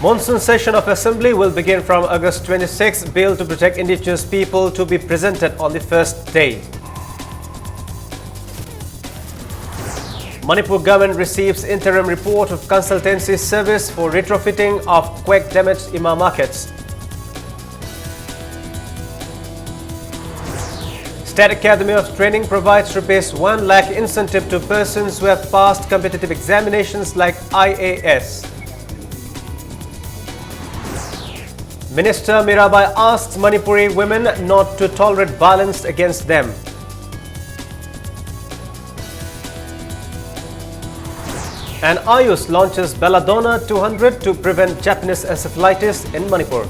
Monsoon session of Assembly will begin from August 26. Bill to protect indigenous people to be presented on the first day. Manipur government receives interim report of consultancy service for retrofitting of quake-damaged IMA markets. State Academy of Training provides ₹1 lakh incentive to persons who have passed competitive examinations like IAS. Minister Mirabai asks Manipuri women not to tolerate violence against them. And Ayush launches Belladonna 200 to prevent Japanese encephalitis in Manipur.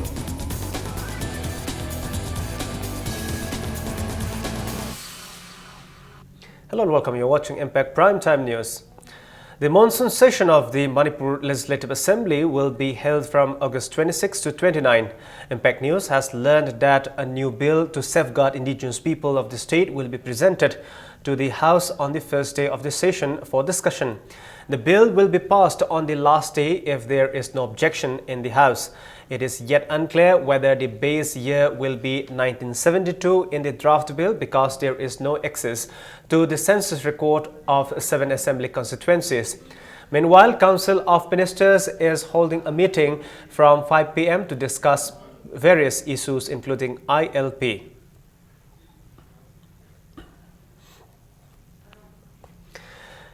Hello and welcome. You're watching Impact Primetime News. The monsoon session of the Manipur Legislative Assembly will be held from August 26 to 29. Impact News has learned that a new bill to safeguard indigenous people of the state will be presented to the House on the first day of the session for discussion. The bill will be passed on the last day if there is no objection in the House. It is yet unclear whether the base year will be 1972 in the draft bill because there is no access to the census record of 7 assembly constituencies. Meanwhile, Council of Ministers is holding a meeting from 5 p.m. to discuss various issues including ILP.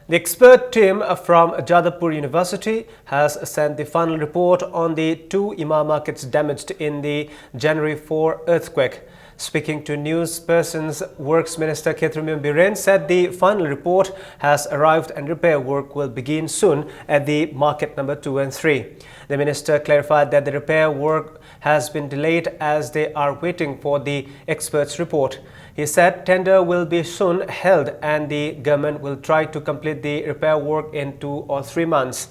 The expert team from Jadavpur University has sent the final report on the 2 IMA markets damaged in the January 4 earthquake. Speaking to news persons, Works Minister Khetromyon Biren said the final report has arrived and repair work will begin soon at the market number 2 and 3. The minister clarified that the repair work has been delayed as they are waiting for the experts' report. He said tender will be soon held and the government will try to complete the repair work in 2 or 3 months.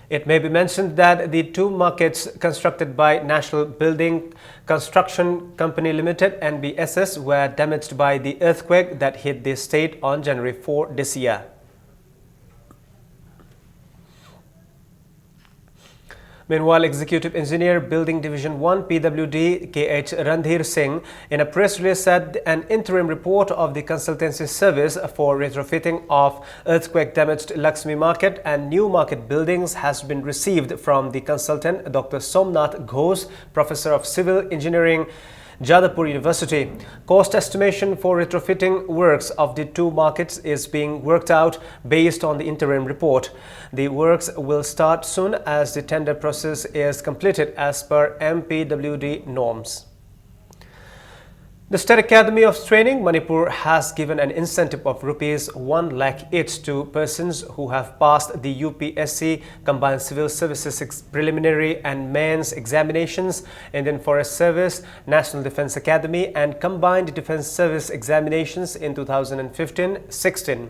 It may be mentioned that the 2 markets constructed by National Building Construction Company Limited (NBSS) were damaged by the earthquake that hit the state on January 4 this year. Meanwhile, Executive Engineer, Building Division 1 PWD KH Randhir Singh in a press release said an interim report of the consultancy service for retrofitting of earthquake-damaged Lakshmi Market and new market buildings has been received from the consultant Dr. Somnath Ghosh, Professor of Civil Engineering, Jadavpur University. Cost estimation for retrofitting works of the 2 markets is being worked out based on the interim report. The works will start soon as the tender process is completed as per MPWD norms. The State Academy of Training, Manipur, has given an incentive of ₹1 lakh each to persons who have passed the UPSC Combined Civil Services Preliminary and Mains examinations, Indian Forest Service, National Defence Academy and Combined Defence Service examinations in 2015-16.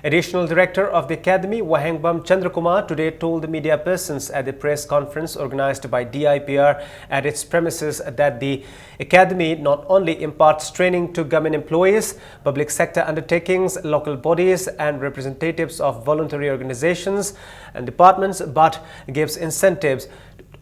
Additional Director of the Academy, Wahengbam Chandrakumar, today told the media persons at the press conference organized by DIPR at its premises that the Academy not only imparts training to government employees, public sector undertakings, local bodies and representatives of voluntary organizations and departments, but gives incentives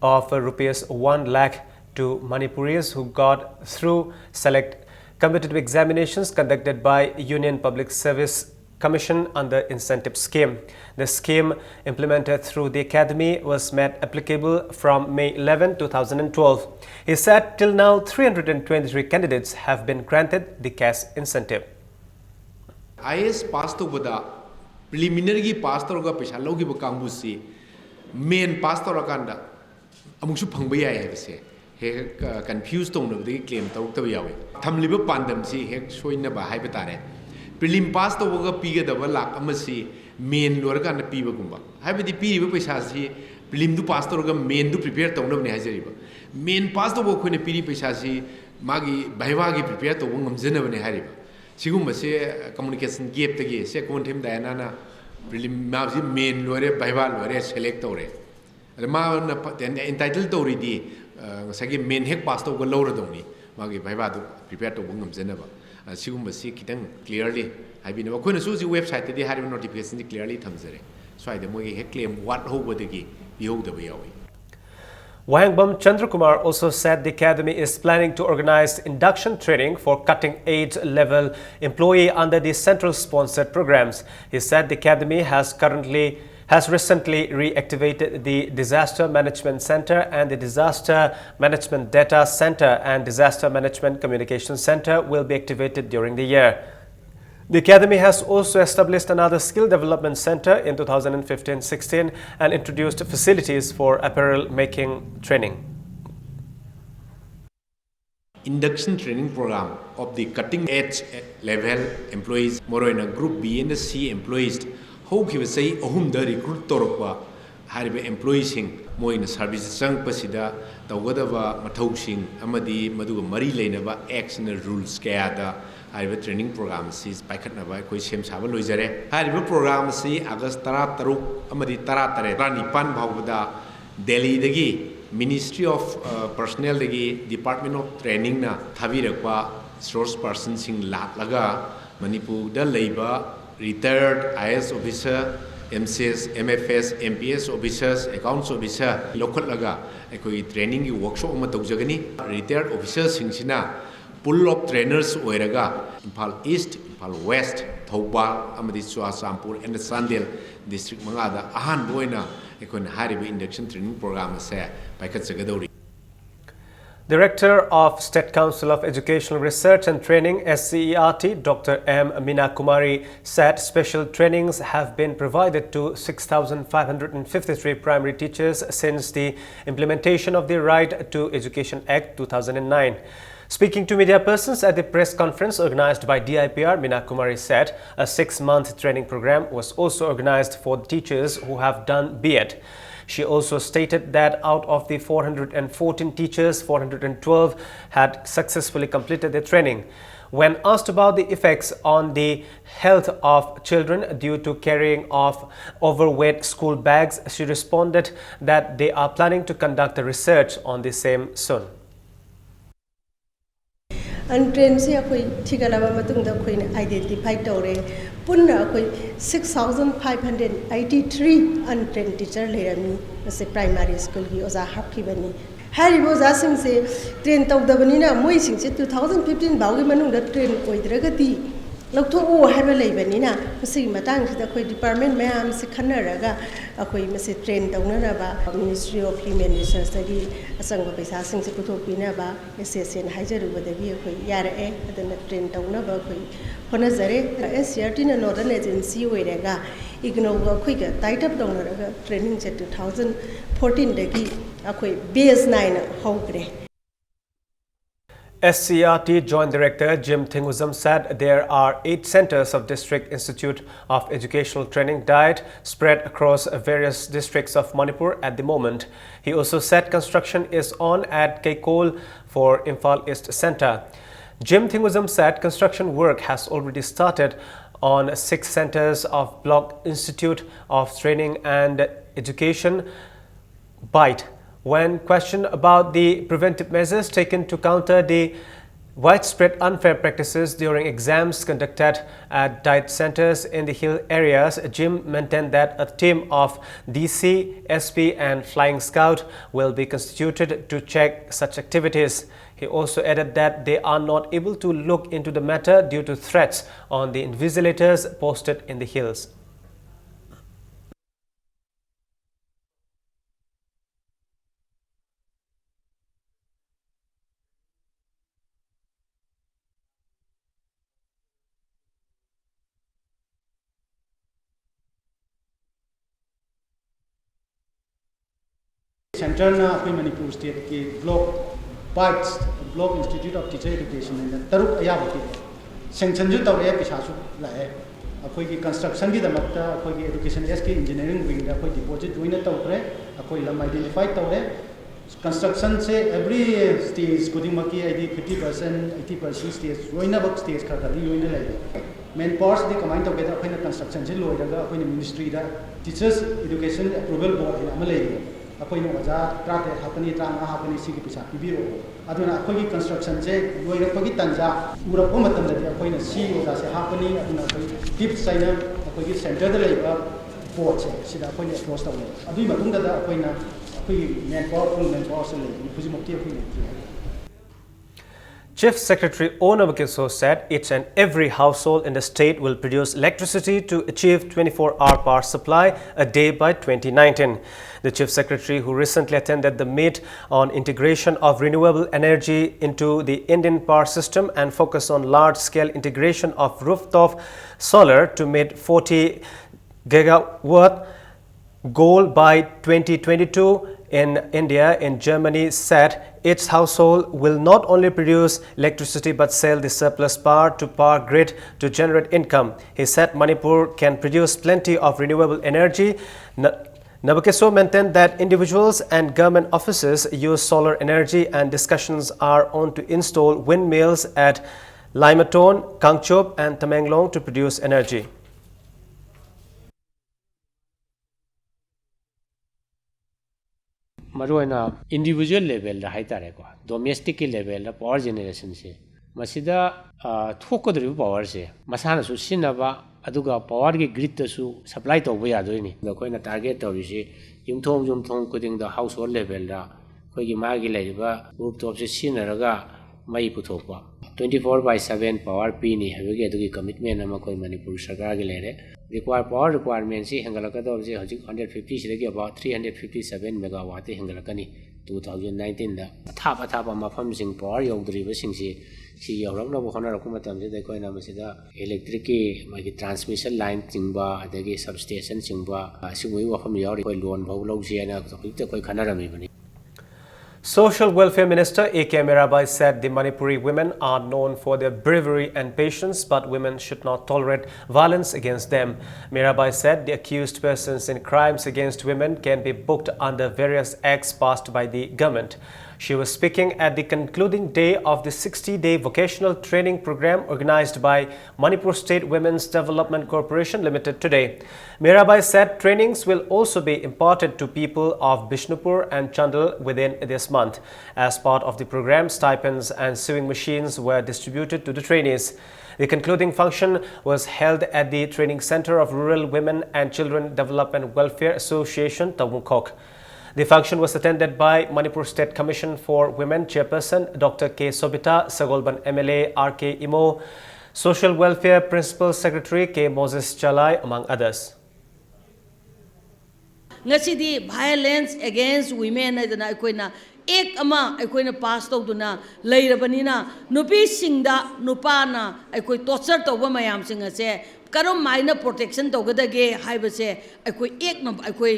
of ₹1 lakh to Manipuris who got through select competitive examinations conducted by Union Public Service Commission under incentive scheme. The scheme implemented through the Academy was made applicable from May 11, 2012. He said till now 323 candidates have been granted the cash incentive. IAS pass to bada preliminary pass to ga paisa logi ba kangbu si main pass to rakanda amuksu phangba yai habse he confused tong no de claim tawk taw yawe thamliba pandam si he soina ba haiba tare prelim pass to ga piga da ba lak amasi main lor kan piba gumba haibadi piriba paisa si prelim du pass to ga main du prepare tong no ne hajariba main pass to ko ne piri paisa si magi bhaiwa gi prepare to ngamjena ba ne hariba sigum se communication gap tagi se kon thim dayana na prelim ma si main lore bhaiwa lore select tore ma na entitled to ri di sagi main hek pass to go lower doni magi bhaiwa du prepare to ngamjena ba sigum se kitang clearly haibina ba khona su website di hari notification clearly thamjare so ai de mo hek claim what ho bodagi bi ho da ba yawi. Wahangbam Chandrakumar also said the academy is planning to organize induction training for cutting-edge level employee under the central sponsored programs. He said the academy has recently reactivated the Disaster Management Center and the Disaster Management Data Center and Disaster Management Communication Center will be activated during the year. The academy has also established another skill development center in 2015-16 and introduced facilities for apparel making training. Induction training program of the cutting edge level employees, Moroina Group B and C employees, how can we say Ohumda recruit Torokwa, Haribe employees in Moina service Sang Pasida, the Wadava Matosing, Amadi, Madu Mari Lanava, action rules Skada. Hariba training program is Paikatnava, Koishem Sava Luizare. Hariba program si August Tara Taruk, Amadi Tara Tare, Rani Pan Bhavada, Delhi Degi, Ministry of Personnel Degi, Department of Training na, Thavirakwa, source person sing Latlaga, Manipur, the labor, retired IS officer, MCS, MFS, MPS officers, accounts officer, local laga, Ekoi training workshop Matogani, retired officers Singsina. Pool of trainers oiraga Impal East, Impal West, Thoubal, Amadi Chuasampur, and the Sandel district mangada ahan boina ekon hariba induction training program se paikat sagadori. Director of State Council of Educational Research and Training SCERT, Dr. M. Meena Kumari said special trainings have been provided to 6,553 primary teachers since the implementation of the Right to Education Act 2009. Speaking to media persons at the press conference organized by DIPR, Meena Kumari said a 6-month training program was also organized for teachers who have done B.Ed. She also stated that out of the 414 teachers, 412 had successfully completed their training. When asked about the effects on the health of children due to carrying of overweight school bags, she responded that they are planning to conduct a research on the same soon. Untrained se akoi thigalaba matungda koi identify tore punna akoi 6,583 untrained teacher lerami ase primary school gi oza hapkibani haribo oza sing se train tawdabani na moi sing se 2015 bawgi manungda train oidragati Lokto have a labanina, Missing Matang, the department ma'am, Sikanaraga, a quay Missy trained Downaba, Ministry of Human Resources Study, a song of his asking Sekutopinaba, SS and Hajar with the vehicle Yara, and then the train Downaba, Honazare, SCRT and Northern Agency, Wega, ignore quicker, tight up Downaga, training set 2014 degi, a quay base 9, Hogre. SCERT Joint Director Jim Thinguzam said there are 8 centers of District Institute of Educational Training DIET spread across various districts of Manipur at the moment. He also said construction is on at Kaikol for Imphal East Center. Jim Thinguzam said construction work has already started on 6 centers of Block Institute of Training and Education BITE. When questioned about the preventive measures taken to counter the widespread unfair practices during exams conducted at DIET centers in the hill areas, Jim maintained that a team of DC, SP and Flying Scout will be constituted to check such activities. He also added that they are not able to look into the matter due to threats on the invigilators posted in the hills. Center na apni Manipur State ke Block Institute of Teacher Education and Taruk Ayabati sanction ju tawre pisa su lae akoi ki construction gi damakta akoi ki education SK engineering wing da akoi deposit joina tawre akoi lam identify tawre construction se every stage coding maki ID 50% 80% stage joina bak stage ka kali joina lai main parts di combine tawre da akoi construction se loi daga akoi ministry da teachers education approval board ina amalai akoi no waja trate hapani tranga hapani sigi pisa pibiro aduna akoi ki construction se loira pagi tanja ura ko matam da akoi na si waja se hapani aduna akoi tip saina akoi ki center da leiba ꯄꯣꯠꯁꯦ ꯁꯤꯗ ꯑꯩꯈꯣꯏꯅ approach ꯇꯧꯋꯦ ꯑꯗꯨꯒꯤ ꯃꯇꯨꯡꯗ ꯑꯩꯈꯣꯏꯅ ꯑꯩꯈꯣꯏꯒꯤ main power full main ꯄꯥꯋꯔꯁꯦ ꯂꯩꯕꯅꯤ ꯍꯧꯖꯤꯛꯃꯛꯇꯤ ꯑꯩꯈꯣꯏ ꯂꯩꯇ꯭ꯔꯤ Chief Secretary O. Nabakeso said each and every household in the state will produce electricity to achieve 24-hour power supply a day by 2019. The Chief Secretary, who recently attended the meet on integration of renewable energy into the Indian power system and focus on large-scale integration of rooftop solar to meet 40 gigawatt goal by 2022 in India and Germany, said each household will not only produce electricity but sell the surplus power to power grid to generate income. He said Manipur can produce plenty of renewable energy. Nabakeso maintained that individuals and government offices use solar energy and discussions are on to install windmills at Limaton, Kangchop and Tamenglong to produce energy. मरुआना individual level दा हाइतारे को domestic के level the power generation से मसिदा थोकदरि power से मसाना सु सिनबा अदुगा power के grid तसु सप्लाई तौबा यादोइनी नखोइना टारगेट तौरिसि युमथोंग कुदिंग दा हाउस होल्ड लेवल दा खोइगी मागी लेरिबा रूफटॉप से सिनरगा मई पुथोकपा 24/7 पावर पीनी हबगे अदुगी कमिटमेंट अमा कोइ मणिपुर सरकार के लेरे पावर रिक्वायरमेंट से हेंगलकदबसे हजिक 150 सिदगी अबाउट 357 मेगावाट हेंगलकनी 2019 दा अथाप मफमसिंग पावर यौद्रिबसिंगसि सि यौरकनबो होनरकु मतमसे दैखोइना मसिदा इलेक्ट्रिक की मागी ट्रांसमिशन लाइन चिंगबा अदगी सबस्टेशन चिंगबा सिगुई वफम यावरि कोइ लोन भौ लौसियाना हजिक कोइ खनरमिबनि. Social Welfare Minister A.K. Mirabai said the Manipuri women are known for their bravery and patience, but women should not tolerate violence against them. Mirabai said the accused persons in crimes against women can be booked under various acts passed by the government. She was speaking at the concluding day of the 60-day vocational training program organized by Manipur State Women's Development Corporation Limited today. Mirabai said trainings will also be imparted to people of Bishnupur and Chandal within this month. As part of the program, stipends and sewing machines were distributed to the trainees. The concluding function was held at the Training Center of Rural Women and Children Development Welfare Association, Tawungkok. The function was attended by Manipur State Commission for Women Chairperson Dr. K. Sobita, Sagolban MLA R.K. Imo, Social Welfare Principal Secretary K. Moses Chalai, among others. Ngasi violence against women na akoina ek ama akoina pass tawduna leirabanina nupi singda nupana akoi torture tawba mayam singa se karom maina protection tawgadage haibase akoi ek na akoi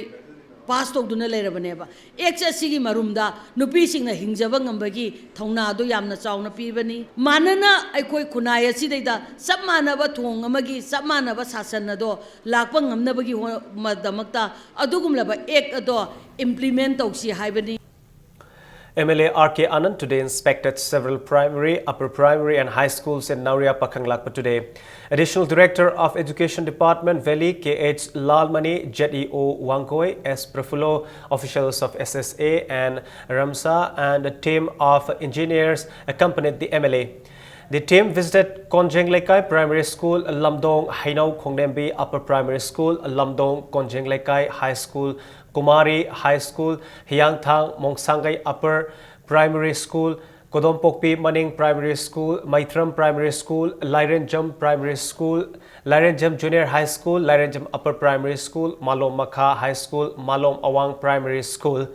pass tawduna leirabaneba ek se sigi marumda nupi singna hingjaba ngambagi thongna do yamna chawna pibani manana akoi kunai asidaida sab manaba thong amagi sab manaba sasan do lakpa ngamnabagi madamakta adugumlaba ek ado implement tawsi haibani. MLA R.K. Anand today inspected several primary, upper primary and high schools in Nauria, Pakanglakpa today. Additional Director of Education Department, Veli K.H. Lalmani, ZEO Wangkoi, S. Prafulo, officials of SSA and Ramsa and a team of engineers accompanied the MLA. The team visited Konjenglekai Primary School, Lamdong Hainau Khongnembi Upper Primary School, Lamdong Konjenglekai High School, Kumari High School, Hyangthang Mongsangai Upper Primary School, Kodompokpi Maning Primary School, Maitram Primary School, Lairenjam Primary School, Lairenjam Junior High School, Lairenjam Upper Primary School, Malom Makha High School, Malom Awang Primary School.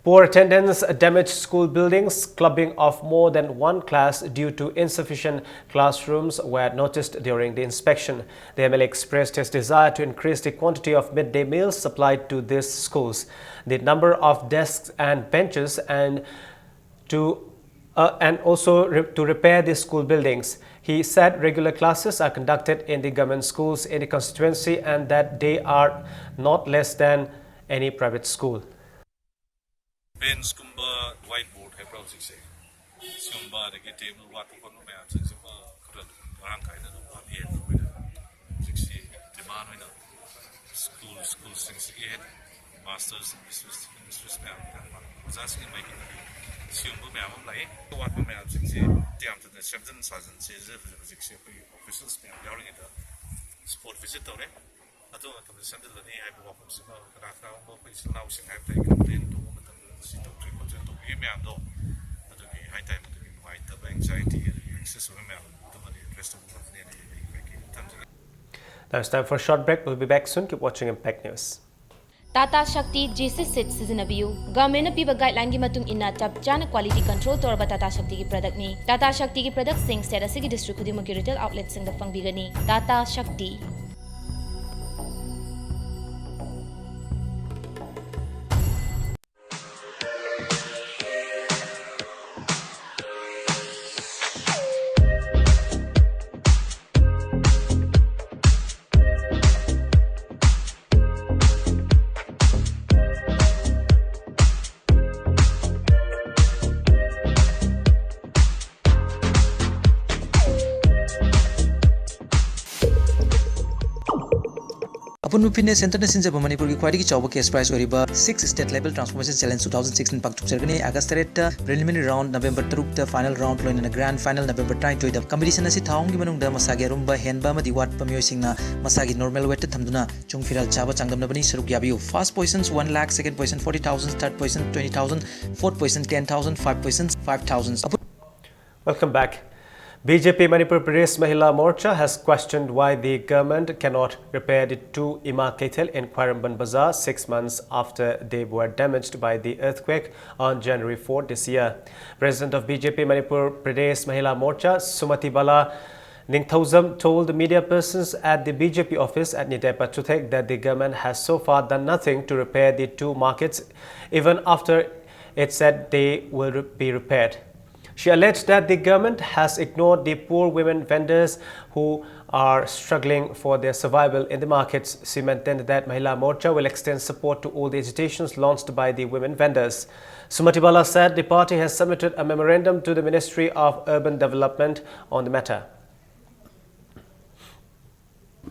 Poor attendance, damaged school buildings, clubbing of more than one class due to insufficient classrooms were noticed during the inspection. The MLA expressed his desire to increase the quantity of midday meals supplied to these schools, the number of desks and benches, and also to repair the school buildings. He said regular classes are conducted in the government schools in the constituency and that they are not less than any private school. Bench kumba whiteboard hai project se sumba de table wat ko no me amse se kuran ran kai da no appear with 60 demand with school since yet masters business me was asking my sumba me am lai wat me amse se tiam to the shenzhen sazen se officials me yawling it sport visit tore ꯑꯗꯨ ꯃꯇꯝꯗ ꯁꯟꯗꯜꯂꯅꯤ ꯍꯥꯏꯕ ꯋꯥꯐꯝꯁꯤꯃ ꯀꯅꯥ ꯀꯅꯥꯒꯨꯝꯕ ꯑꯩꯈꯣꯏ ꯏꯆꯤꯜ ꯏꯅꯥꯎꯁꯤꯡ ꯍꯥꯏꯕ ꯇꯥꯔꯦ ꯀꯝꯄ꯭ꯂꯦꯟ ꯇꯧꯕ ꯃꯇꯝꯗ ꯁꯤ ꯇꯧꯗ꯭ꯔꯤ ꯈꯣꯠꯇ꯭ꯔꯤ ꯇꯧꯕꯤꯔꯤ ꯃꯌꯥꯝꯗꯣ ꯑꯗꯨꯒꯤ ꯍꯥꯏꯇꯥꯔꯦ ꯃꯗꯨꯒꯤ ꯅꯨꯡꯉꯥꯏꯇꯕ ꯑꯦꯡꯖꯥꯏꯇꯤ ꯑꯗꯒꯤ ꯑꯦꯛꯁꯦꯁ ꯑꯣꯏꯕ ꯃꯌꯥꯝ ꯑꯗꯨꯃꯗꯤ ꯑꯦꯗ꯭ꯔꯦꯁ ꯇꯧꯕ ꯉꯝꯒꯅꯤ ꯑꯩ ꯊꯝꯖꯒꯦ. Now it's time for a short break. We'll be back soon. Keep watching Impact News. Tata Shakti G6 Sit Sizinabiu. Government piba guideline gi matung inna chap chana quality control torba Tata Shakti gi product ni. Tata Shakti gi product sing set asigi district khudimaki retail outlet sing da fangbigani. Tata Shakti. Upon Fitness Center in Sinjaba Manipur ki quality chawba case prize oriba 6 state level transformation challenge 2016 pangchuk jargani August 3 preliminary round November 3 final round loina grand final November 9 da competition asi thaung gi manung da masagi rumba henba amadi wat pamyoi singna masagi normal weight thamduna chungfiral chaba changdamna bani saruk yabiu first positions 1 lakh second position 40,000 third position 20,000 fourth position 10,000 5 positions 5,000. Welcome back. BJP Manipur Pradesh Mahila Morcha has questioned why the government cannot repair the two Ima Ketel in Khairamban Bazaar 6 months after they were damaged by the earthquake on January 4 this year. President of BJP Manipur Pradesh Mahila Morcha, Sumati Bala Ningthauzam, told the media persons at the BJP office at Nitepa Chuthek that the government has so far done nothing to repair the two markets, even after it said they will be repaired. She alleged that the government has ignored the poor women vendors who are struggling for their survival in the markets. She maintained that Mahila Morcha will extend support to all the agitations launched by the women vendors. Sumati Bala said the party has submitted a memorandum to the Ministry of Urban Development on the matter.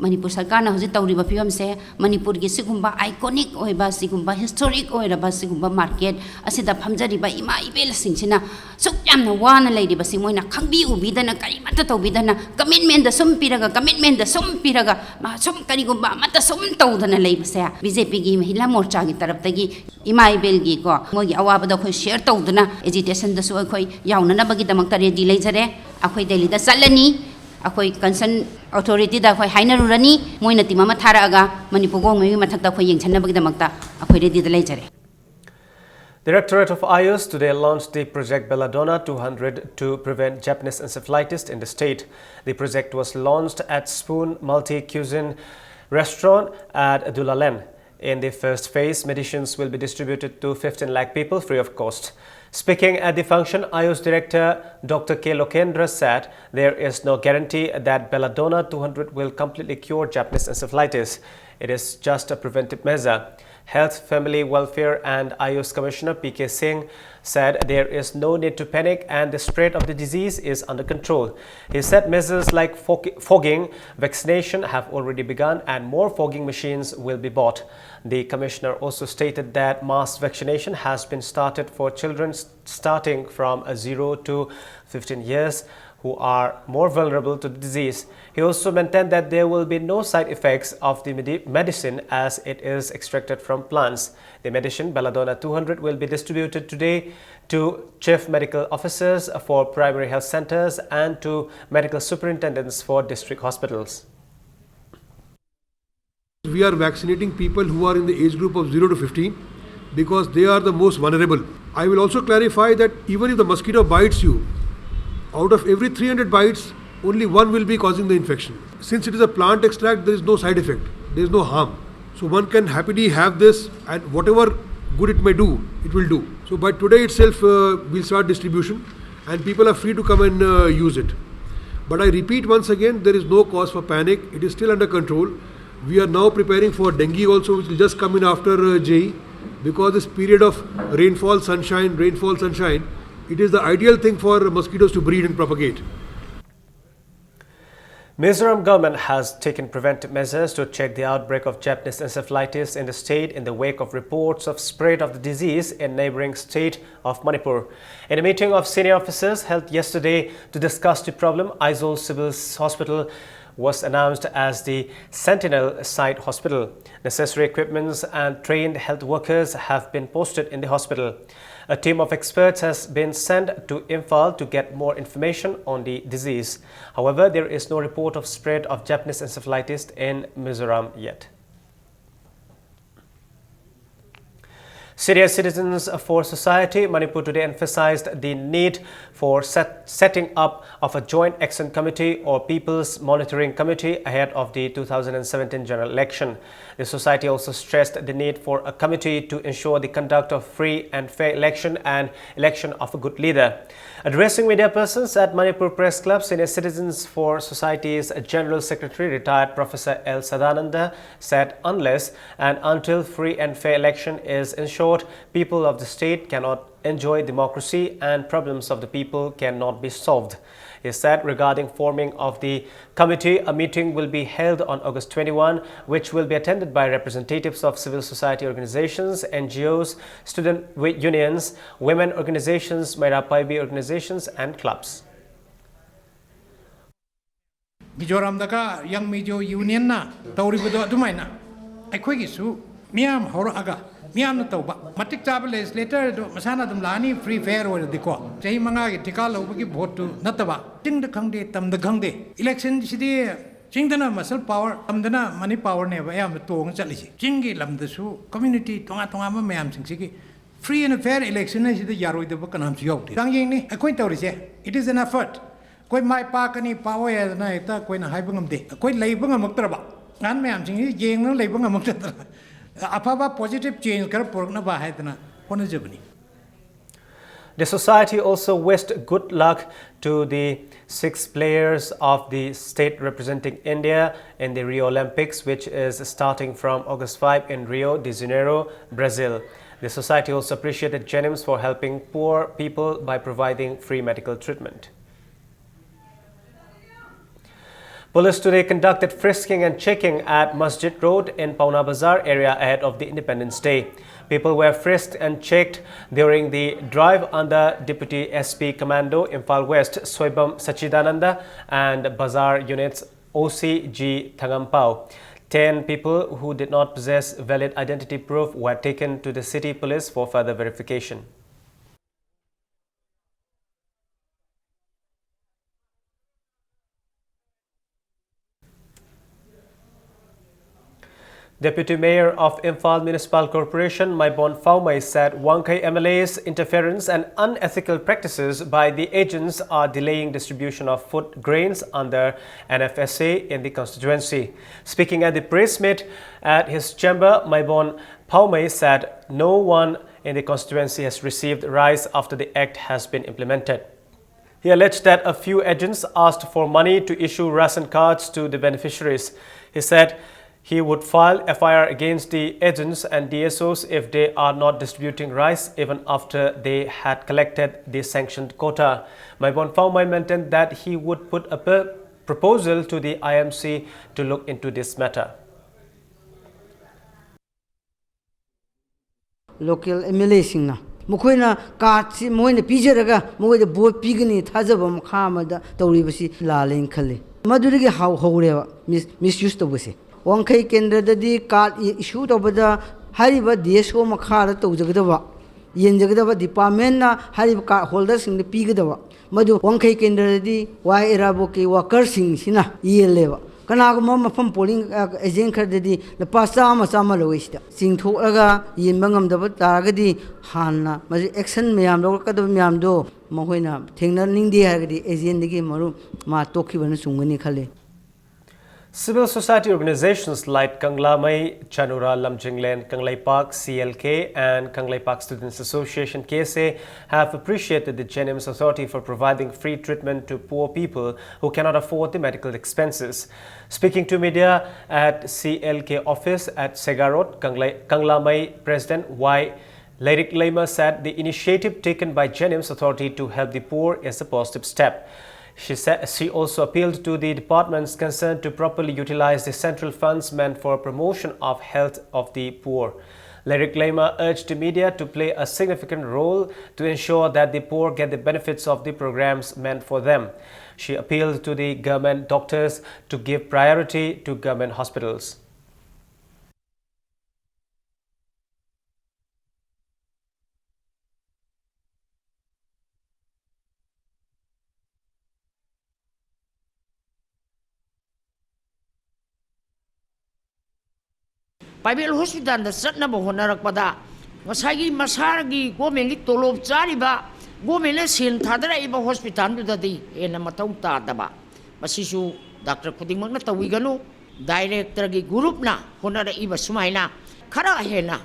Manipur Sarkar na hojik tawriba phibam se Manipur gi sigumba iconic oiba sigumba historic oiraba sigumba market asida phamjariba ima ibel singsina suk yamna wana leiriba simoina khangbi ubidana kari mata tawbidana commitment da sum piraga ma sum kari gumba mata sum tawdana leiba se BJP gi Mahila Morcha gi tarap tagi ima ibel gi ko mogi awaba da khoi share tawdana agitation da su khoi yauna na bagi damak tare di leijare akhoi Delhi da chalani akhoi concern authority da akhoi hainarurani moina timama tharaga Manipur gong mai mathakta akhoi yengchanna bagi damakta akhoi ready da leijare. Directorate of Ayush today launched the project Belladonna 200 to prevent Japanese encephalitis in the state. The project was launched at Spoon Multi-Cuisine restaurant at Dulalen. In the first phase, medicines will be distributed to 15 lakh people free of cost. Speaking at the function, Ayush Director Dr. K. Lokendra said there is no guarantee that Belladonna 200 will completely cure Japanese encephalitis. It is just a preventive measure. Health, Family Welfare and Ayush Commissioner P.K. Singh said there is no need to panic and the spread of the disease is under control. He said measures like fogging, vaccination have already begun and more fogging machines will be bought. The commissioner also stated that mass vaccination has been started for children starting from 0 to 15 years who are more vulnerable to the disease. He also maintained that there will be no side effects of the medicine as it is extracted from plants. The medicine Belladonna 200 will be distributed today to chief medical officers for primary health centers and to medical superintendents for district hospitals. We are vaccinating people who are in the age group of 0 to 15 because they are the most vulnerable. I will also clarify that even if the mosquito bites you, out of every 300 bites, only one will be causing the infection. Since it is a plant extract, there is no side effect, there is no harm. So one can happily have this and whatever good it may do, it will do. So by today itself, we'll start distribution and people are free to come and use it. But I repeat once again, there is no cause for panic. It is still under control. We are now preparing for dengue also, which will just come in after JE. Because this period of rainfall, sunshine, it is the ideal thing for mosquitoes to breed and propagate. Mizoram government has taken preventive measures to check the outbreak of Japanese encephalitis in the state in the wake of reports of spread of the disease in neighboring state of Manipur. In a meeting of senior officers held yesterday to discuss the problem, Aizawl Civil Hospital was announced as the Sentinel Site Hospital. Necessary equipments and trained health workers have been posted in the hospital. A team of experts has been sent to Imphal to get more information on the disease. However, there is no report of spread of Japanese encephalitis in Mizoram yet. Serious Citizens for Society Manipur today emphasized the need for setting up of a joint action committee or People's Monitoring Committee ahead of the 2017 general election. The society also stressed the need for a committee to ensure the conduct of free and fair election and election of a good leader. Addressing media persons at Manipur Press Club, Senior Citizens for Society's General Secretary, retired Professor L. Sadananda, said unless and until free and fair election is ensured, people of the state cannot enjoy democracy and problems of the people cannot be solved. He said regarding forming of the committee, a meeting will be held on August 21, which will be attended by representatives of civil society organizations, NGOs, student unions, women organizations, Maira Paibi organizations and clubs. Mizoram daka yang Mizo Union na tauribudo adumaina aikhoigi su miam horaga miam na tauba matik chaba legislator do masana dum lani free fair or diko chei manga gi tika lobagi vote tu nataba ting da khangde tam da khangde election sidi chingdana muscle power tamdana money power ne ba yam tong chali si chingi lamda su community tonga tonga ma mayam sing free and fair election is the yaroi de kanam su yokti dang yeng ni akoi tawri se it is an effort koi mai pa kani power ya na ta koi na haibangam de koi leibangam maktraba ngan mayam sing yeng na leibangam maktra apaba positive change kar porna ba haitna hona jabni. The society also wished good luck to the 6 players of the state representing India in the Rio Olympics, which is starting from August 5 in Rio de Janeiro, Brazil. The society also appreciated Jenims for helping poor people by providing free medical treatment. Police today conducted frisking and checking at Masjid Road in Pauna Bazar area ahead of the Independence Day. People were frisked and checked during the drive under Deputy SP Commando Imphal West Soibam Sachidananda and Bazar Units OCG Thangampao. 10 people who did not possess valid identity proof were taken to the city police for further verification. Deputy Mayor of Imphal Municipal Corporation, Maibon Phaumai, said Wangkai MLA's interference and unethical practices by the agents are delaying distribution of food grains under NFSA in the constituency. Speaking at the press meet at his chamber, Maibon Phaumai said no one in the constituency has received rice after the act has been implemented. He alleged that a few agents asked for money to issue ration cards to the beneficiaries. He said he would file FIR against the agents and DSOs if they are not distributing rice even after they had collected the sanctioned quota. Maibon Phaumai maintained that he would put a proposal to the IMC to look into this matter. Local MLA singna mukoina kaatsi moina pijaraga moida board pigani thajaba mukhamada tawribasi lalen khale madurigi haurewa misuse tobase Wangkai Kendra dadi card issue tobada hariba DSO makhara tawjagadaba yenjagadaba department na hariba card holders sing the pigadaba madu Wangkai Kendra dadi why eraboki workers sing sina yeleva kanaguma mafam polling agent khadadi the pasta masama loista sing thoraga yinbangam daba taragadi hanna maji action mayam lokadaba mayam do mahoina thengna ningdi hagadi agent digi maru ma tokibana sungani khale. Civil society organizations like Kangla Mai, Chanura Lamjinglen, Kanglai Park, CLK and Kanglai Park Students Association KSA have appreciated the Jenims Authority for providing free treatment to poor people who cannot afford the medical expenses. Speaking to media at CLK office at Segarot, Kangla Mai President Y. Lyric Lema said the initiative taken by Jenims Authority to help the poor is a positive step. She also appealed to the departments concerned to properly utilize the central funds meant for promotion of health of the poor. Lyric Lema urged the media to play a significant role to ensure that the poor get the benefits of the programs meant for them. She appealed to the government doctors to give priority to government hospitals. Private hospital da satnaba honarakpada ngasagi masaragi government tolob chariba government sin thadara'iba hospital dudadi ena matau tadaba masisu doctor khudingmak na tawiganu director gi group na honara'iba sumaina khara hena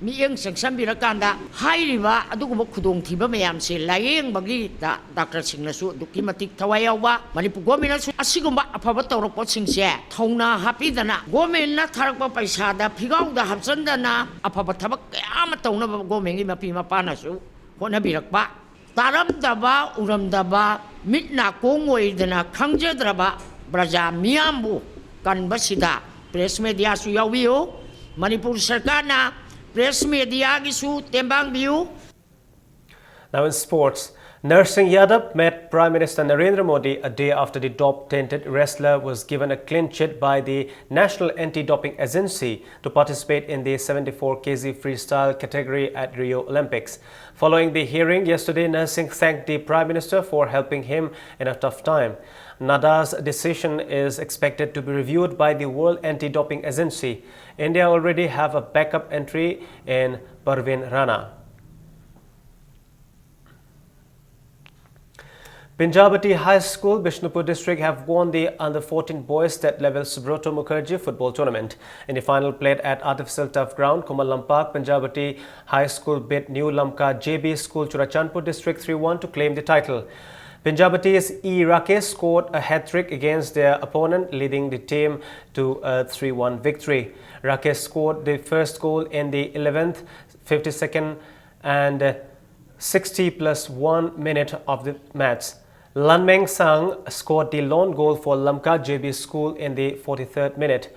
miyeng sangsambirakanda hairiba aduguma khudong thiba mayam se layeng bagi da doctor singnasu duki matik thawayawa manipur government su asigumba afaba tawrakpo singse thongna hapidana government na tharakpa paisa da phigau da hapchandana afaba thabak kayama tawna government gi mapi mapana su honabirakpa taramdaba uramdaba mitna kongoidana khangjadraba braja miyambu kanbasida press media su yawiyo manipur sarkarna press media gisu tembang biu. Now in sports, Narsingh Yadav met Prime Minister Narendra Modi a day after the dope-tainted wrestler was given a clean chit by the National Anti-Doping Agency to participate in the 74 kg freestyle category at Rio Olympics. Following the hearing yesterday, Narsingh thanked the Prime Minister for helping him in a tough time. Nada's decision is expected to be reviewed by the World Anti-Doping Agency. India already have a backup entry in Parveen Rana. Pinjabati High School, Bishnupur district have won the under-14 boys state level Subroto Mukherjee football tournament. In the final played at artificial turf ground, Kumal Lampak, Pinjabati High School beat New Lamka JB School Churachandpur district 3-1 to claim the title. Pinjabati's E. Rakesh scored a hat-trick against their opponent, leading the team to a 3-1 victory. Rakesh scored the first goal in the 11th, 52nd and 60+1 minute of the match. Lanmeng Sang scored the lone goal for Lamka JB School in the 43rd minute.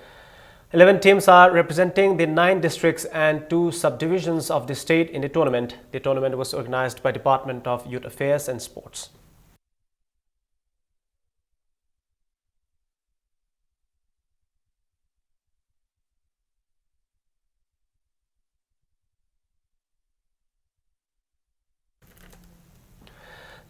11 teams are representing the 9 districts and 2 subdivisions of the state in the tournament. The tournament was organized by Department of Youth Affairs and Sports.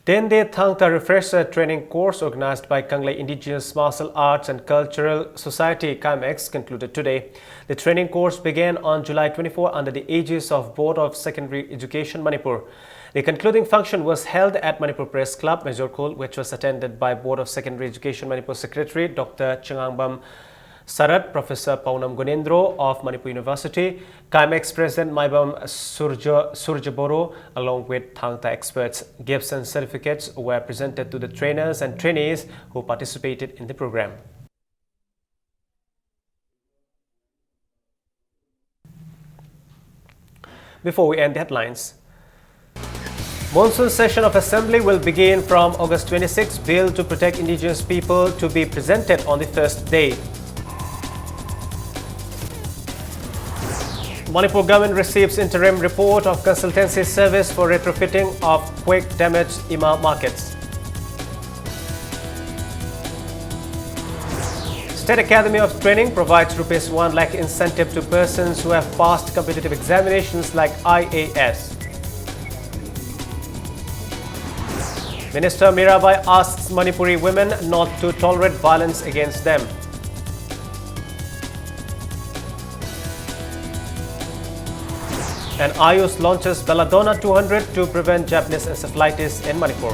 Ten-day Thangta Refresher Training Course organized by Kanglei Indigenous Martial Arts and Cultural Society KIMEX concluded today. The training course began on July 24 under the aegis of Board of Secondary Education Manipur. The concluding function was held at Manipur Press Club, Majorkul, which was attended by Board of Secondary Education Manipur Secretary Dr. Chengangbam Sarat, Professor Paunam Gunendro of Manipur University, KIMEX President Maibam Surjaboro, along with Thangta experts. Gifts and certificates were presented to the trainers and trainees who participated in the program. Before we end the headlines, monsoon session of Assembly will begin from August 26. Bill to protect indigenous people to be presented on the first day. Manipur government receives interim report of consultancy service for retrofitting of quake-damaged IMA markets. State Academy of Training provides ₹1 lakh incentive to persons who have passed competitive examinations like IAS. Minister Mirabai asks Manipuri women not to tolerate violence against them. And Ayush launches Belladonna 200 to prevent Japanese encephalitis in Manipur.